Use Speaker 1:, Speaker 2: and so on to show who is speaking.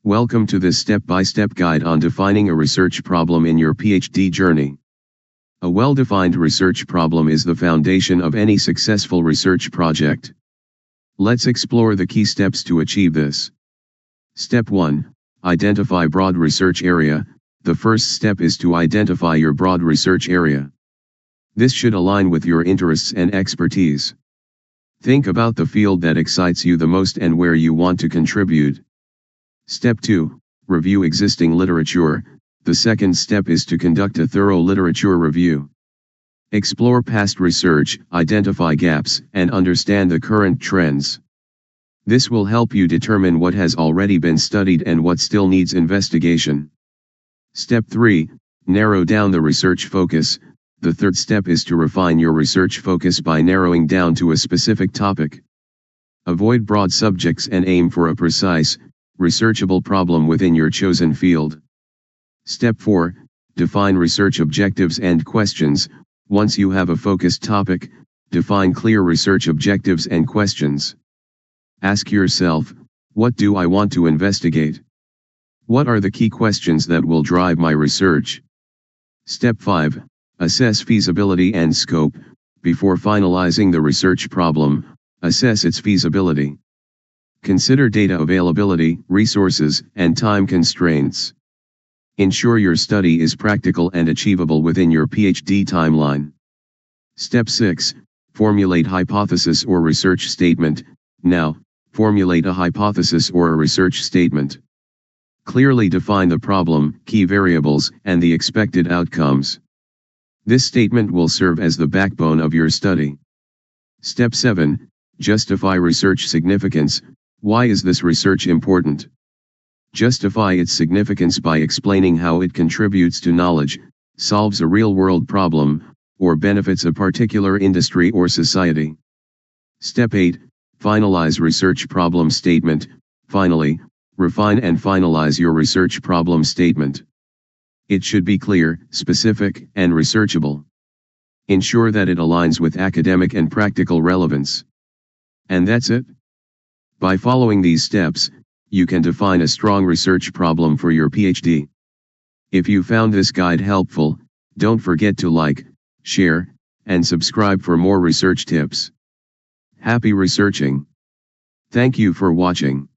Speaker 1: Welcome to this step-by-step guide on defining a research problem in your PhD journey. A well-defined research problem is the foundation of any successful research project. Let's explore the key steps to achieve this. Step 1. Identify broad research area. The first step is to identify your broad research area. This should align with your interests and expertise. Think about the field that excites you the most and where you want to contribute. Step 2. Review existing literature. The second step is to conduct a thorough literature review. Explore past research, identify gaps, and understand the current trends. This will help you determine what has already been studied and what still needs investigation. Step 3. Narrow down the research focus. The third step is to refine your research focus by narrowing down to a specific topic. Avoid broad subjects and aim for a precise, researchable problem within your chosen field. Step 4. Define research objectives and questions. Once you have a focused topic, define clear research objectives and questions. Ask yourself, what do I want to investigate? What are the key questions that will drive my research? Step 5. Assess feasibility and scope. Before finalizing the research problem, assess its feasibility. Consider data availability, resources, and time constraints. Ensure your study is practical and achievable within your PhD timeline. Step 6. Formulate hypothesis or research statement. Now, formulate a hypothesis or a research statement. Clearly define the problem, key variables, and the expected outcomes. This statement will serve as the backbone of your study. Step 7. Justify research significance. Why is this research important? Justify its significance by explaining how it contributes to knowledge, solves a real-world problem, or benefits a particular industry or society. Step 8. Finalize research problem statement. Finally, refine and finalize your research problem statement. It should be clear, specific, and researchable. Ensure that it aligns with academic and practical relevance. And that's it. By following these steps, you can define a strong research problem for your PhD. If you found this guide helpful, don't forget to like, share, and subscribe for more research tips. Happy researching! Thank you for watching.